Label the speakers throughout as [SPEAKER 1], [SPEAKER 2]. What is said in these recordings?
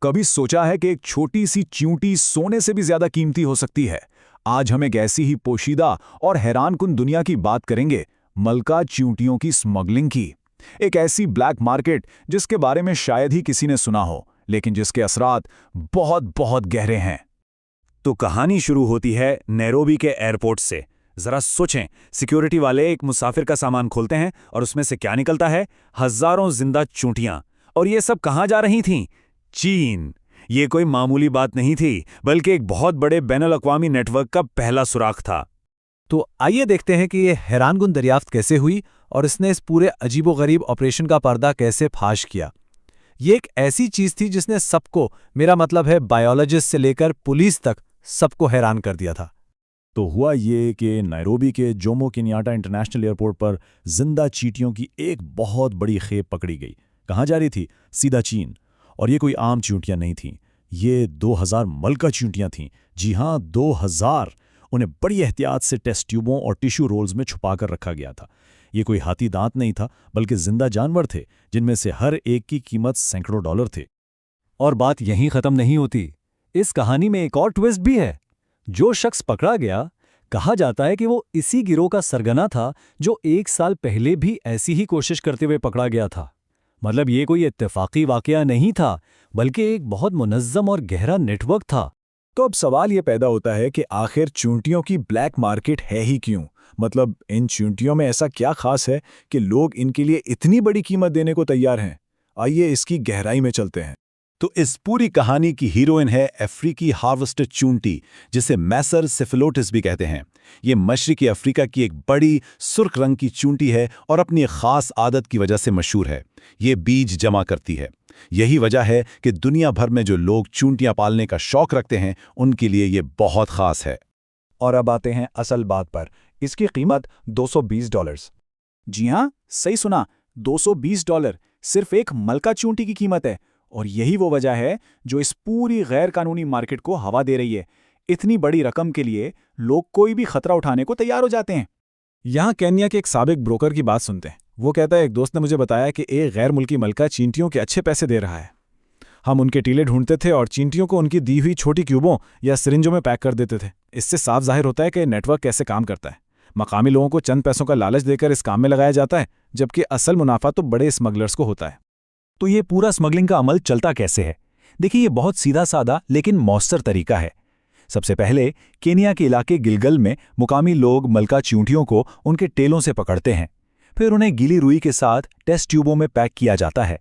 [SPEAKER 1] कभी सोचा है कि एक छोटी सी चींटी सोने से भी ज्यादा कीमती हो सकती है? आज हम एक ऐसी ही पोशीदा और हैरानकुन दुनिया की बात करेंगे, मलका चींटियों की स्मगलिंग की। एक ऐसी ब्लैक मार्केट जिसके बारे में शायद ही किसी ने सुना हो, लेकिन जिसके असरात बहुत बहुत गहरे हैं।
[SPEAKER 2] तो कहानी शुरू होती है नैरोबी के एयरपोर्ट से। जरा सोचें, सिक्योरिटी वाले एक मुसाफिर का सामान खोलते हैं और उसमें से क्या निकलता है? हजारों जिंदा चूंटियां। और ये सब कहां जा रही थीं? चीन। ये कोई मामूली बात नहीं थी, बल्कि एक बहुत बड़े बैनुल-अक़वामी नेटवर्क का पहला सुराग था।
[SPEAKER 3] तो आइए देखते हैं कि ये हैरानकुन दरियाफ्त कैसे हुई और इसने इस पूरे अजीबोगरीब ऑपरेशन का पर्दा कैसे फाश किया। ये एक ऐसी चीज थी जिसने सबको, मेरा मतलब है बायोलॉजिस्ट से लेकर पुलिस तक, सबको हैरान कर दिया था।
[SPEAKER 1] तो हुआ ये कि नैरोबी के जोमो केन्याटा इंटरनेशनल एयरपोर्ट पर जिंदा चींटियों की एक बहुत बड़ी खेप पकड़ी गई। कहाँ जा रही थी? सीधा चीन। और ये कोई आम चींटियां नहीं थीं, ये 2000 मलका चींटियां थीं। जी हाँ, 2000। उन्हें बड़ी एहतियात से टेस्ट ट्यूबों और टिश्यू रोल्स में छुपाकर रखा गया था। ये कोई हाथी दांत नहीं था, बल्कि जिंदा जानवर थे, जिनमें से हर एक की कीमत सैकड़ों डॉलर थे।
[SPEAKER 3] और बात यहीं खत्म नहीं होती। इस कहानी में एक और ट्विस्ट भी है। जो शख्स पकड़ा गया, कहा जाता है कि वो इसी गिरोह का सरगना था जो 1 साल पहले भी ऐसी ही कोशिश करते हुए पकड़ा गया था। मतलब ये कोई इत्तेफाकी वाकया नहीं था, बल्कि एक बहुत मुनज़्ज़म और गहरा नेटवर्क था।
[SPEAKER 1] तो अब सवाल ये पैदा होता है कि आखिर चींटियों की ब्लैक मार्केट है ही क्यों? मतलब इन चींटियों में ऐसा क्या खास है कि लोग इनके लिए इतनी बड़ी कीमत देने को तैयार हैं? आइए इसकी गहराई में चलते हैं।
[SPEAKER 2] तो इस पूरी कहानी की हीरोइन है अफ्रीकी हार्वेस्टेड चूंटी, जिसे मैसर सिफिलोटिस भी कहते हैं। ये मशरिकी अफ्रीका की एक बड़ी सुर्ख रंग की चूंटी है और अपनी खास आदत की वजह से मशहूर है। ये बीज जमा करती है। यही वजह है कि दुनिया भर में जो लोग चूंटियां पालने का शौक रखते हैं, उनके लिए ये बहुत खास है।
[SPEAKER 1] और अब आते हैं असल बात पर। इसकी कीमत $220। जी हाँ, सही सुना, $220 सिर्फ एक मलका चूंटी की कीमत है। और यही वो वजह है जो इस पूरी गैर कानूनी मार्केट को हवा दे रही है। इतनी बड़ी रकम के लिए लोग कोई भी खतरा उठाने को तैयार हो जाते हैं। यहाँ केन्या के एक साबिक ब्रोकर की बात सुनते हैं। वो कहता है, एक दोस्त ने मुझे बताया कि एक गैर मुल्की मलका चींटियों के अच्छे पैसे दे रहा है। हम उनके टीले ढूंढते थे और चींटियों को उनकी दी हुई छोटी क्यूबों या सिरिंजों में पैक कर देते थे। इससे साफ जाहिर होता है कि नेटवर्क कैसे काम करता है। मकामी लोगों को चंद पैसों का लालच देकर इस काम में लगाया जाता है, जबकि असल मुनाफा तो बड़े स्मगलर्स को होता है।
[SPEAKER 3] तो ये पूरा स्मगलिंग का अमल चलता कैसे है? देखिए, ये बहुत सीधा सादा लेकिन मौसर तरीका है। सबसे पहले केन्या के इलाके गिलगल में मुकामी लोग मलका चींटियों को उनके टेलों से पकड़ते हैं। फिर उन्हें गीली रुई के साथ टेस्ट ट्यूबों में पैक किया जाता है।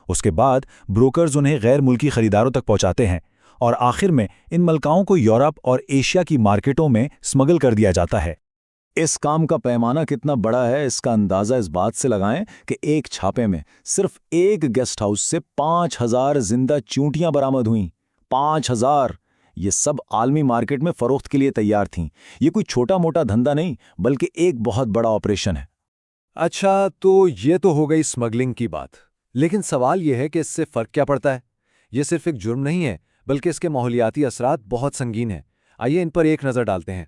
[SPEAKER 3] उसके बाद ब्रोकर्स उन्हें गैर मुल्की खरीदारों तक पहुंचाते हैं और आखिर में इन मलकाओं को यूरोप और एशिया की मार्केटों में स्मगल कर दिया जाता है।
[SPEAKER 1] इस काम का पैमाना कितना बड़ा है, इसका अंदाजा इस बात से लगाएं कि एक छापे में सिर्फ एक गेस्ट हाउस से 5000 जिंदा चूंटियां बरामद हुईं। 5000! ये सब आलमी मार्केट में फरोख्त के लिए तैयार थीं। ये कोई छोटा मोटा धंधा नहीं, बल्कि एक बहुत बड़ा ऑपरेशन है।
[SPEAKER 4] अच्छा, तो ये तो हो गई स्मगलिंग की बात। लेकिन सवाल यह है कि इससे फ़र्क क्या पड़ता है? ये सिर्फ एक जुर्म नहीं है, बल्कि इसके माहौलियाती असरात बहुत संगीन हैं। आइए इन पर एक नज़र डालते हैं।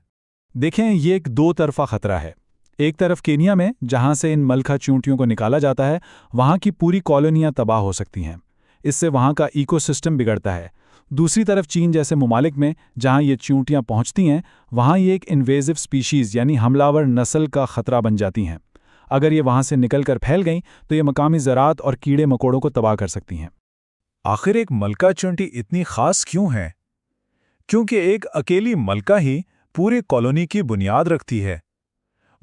[SPEAKER 5] देखें, ये एक दो तरफा खतरा है। एक तरफ केन्या में, जहां से इन मलका चींटियों को निकाला जाता है, वहां की पूरी कॉलोनियां तबाह हो सकती हैं। इससे वहां का इकोसिस्टम बिगड़ता है। दूसरी तरफ चीन जैसे ममालिक में, जहां ये चींटियां पहुंचती हैं, वहां ये एक इन्वेजिव स्पीशीज़ यानी हमलावर नस्ल का खतरा बन जाती हैं। अगर ये वहां से निकलकर फैल गईं तो ये मकामी ज़राअत और कीड़े मकोड़ों को तबाह कर सकती हैं।
[SPEAKER 1] आखिर एक मलका चींटी इतनी खास क्यों है? क्योंकि एक अकेली मलका ही पूरी कॉलोनी की बुनियाद रखती है।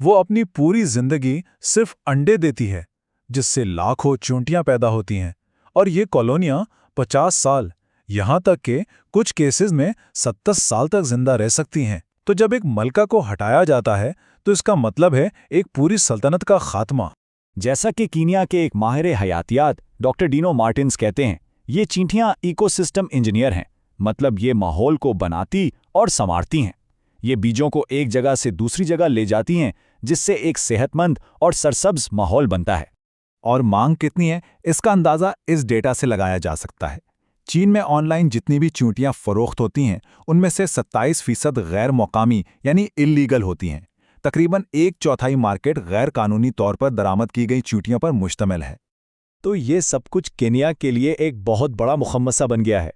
[SPEAKER 1] वो अपनी पूरी जिंदगी सिर्फ अंडे देती है, जिससे लाखों चूंटियां पैदा होती हैं। और ये कॉलोनियां 50 साल, यहां तक कि कुछ केसेस में 70 साल तक जिंदा रह सकती हैं। तो जब एक मलका को हटाया जाता है, तो इसका मतलब है एक पूरी सल्तनत का खात्मा।
[SPEAKER 2] जैसा कि कीनिया के एक माहिर हयातियात डॉक्टर डीनो मार्टिन्स कहते हैं, ये चींटियां इकोसिस्टम इंजीनियर हैं। मतलब ये माहौल को बनाती और संवारती हैं। ये बीजों को एक जगह से दूसरी जगह ले जाती हैं, जिससे एक सेहतमंद और सरसब्ज माहौल बनता है।
[SPEAKER 5] और मांग कितनी है, इसका अंदाज़ा इस डेटा से लगाया जा सकता है। चीन में ऑनलाइन जितनी भी चींटियां फरोख्त होती हैं, उनमें से 27% गैर मौकामी यानी इल्लीगल होती हैं। तकरीबन 1/4 मार्केट गैर कानूनी तौर पर दरामद की गई चींटियों पर मुश्तमिल है।
[SPEAKER 3] तो ये सब कुछ केन्या के लिए एक बहुत बड़ा मुखम्मसा बन गया है।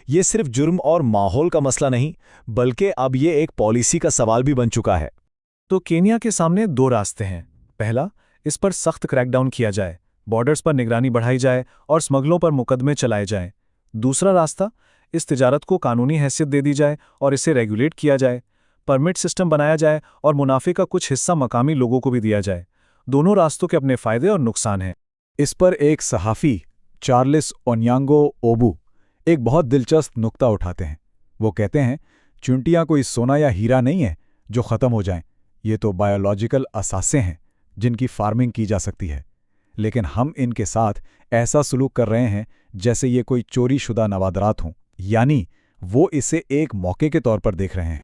[SPEAKER 3] ये सिर्फ जुर्म और माहौल का मसला नहीं, बल्कि अब ये एक पॉलिसी का सवाल भी बन चुका है।
[SPEAKER 5] तो केन्या के सामने दो रास्ते हैं। पहला, इस पर सख्त क्रैकडाउन किया जाए, बॉर्डर्स पर निगरानी बढ़ाई जाए और स्मगलों पर मुकदमे चलाए जाएं। दूसरा रास्ता, इस तिजारत को कानूनी हैसियत दे दी जाए और इसे रेगुलेट किया जाए, परमिट सिस्टम बनाया जाए और मुनाफे का कुछ हिस्सा मकामी लोगों को भी दिया जाए। दोनों रास्तों के अपने फायदे और नुकसान हैं।
[SPEAKER 1] इस पर एक सहाफ़ी चार्ल्स ओन्यांगो ओबू एक बहुत दिलचस्प नुक्ता उठाते हैं। वो कहते हैं, चुंटियाँ कोई सोना या हीरा नहीं है जो ख़त्म हो जाएं। ये तो बायोलॉजिकल असासे हैं जिनकी फार्मिंग की जा सकती है, लेकिन हम इनके साथ ऐसा सलूक कर रहे हैं जैसे ये कोई चोरी-शुदा नवादरात हों, यानी वो इसे एक मौके के तौर पर देख रहे हैं।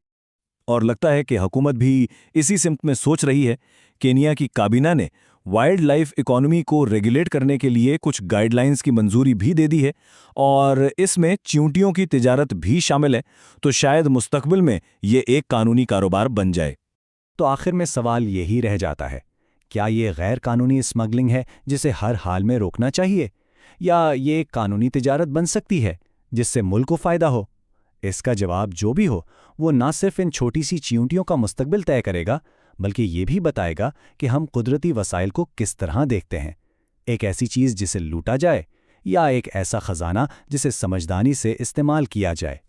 [SPEAKER 3] और लगता है कि हुकूमत भी इसी सिमत में सोच रही है। केन्या की काबीना ने वाइल्ड लाइफ इकोनॉमी को रेगुलेट करने के लिए कुछ गाइडलाइंस की मंजूरी भी दे दी है और इसमें चींटियों की तिजारत भी शामिल है। तो शायद मुस्तकबिल में ये एक कानूनी कारोबार बन जाए।
[SPEAKER 1] तो आखिर में सवाल यही रह जाता है, क्या ये गैर कानूनी स्मगलिंग है जिसे हर हाल में रोकना चाहिए, या ये एक कानूनी तिजारत बन सकती है जिससे मुल्क को फ़ायदा हो? इसका जवाब जो भी हो, वो ना सिर्फ इन छोटी सी चींटियों का मुस्तकबिल तय करेगा, बल्कि ये भी बताएगा कि हम कुदरती वसाइल को किस तरह देखते हैं। एक ऐसी चीज़ जिसे लूटा जाए, या एक ऐसा ख़जाना जिसे समझदारी से इस्तेमाल किया जाए।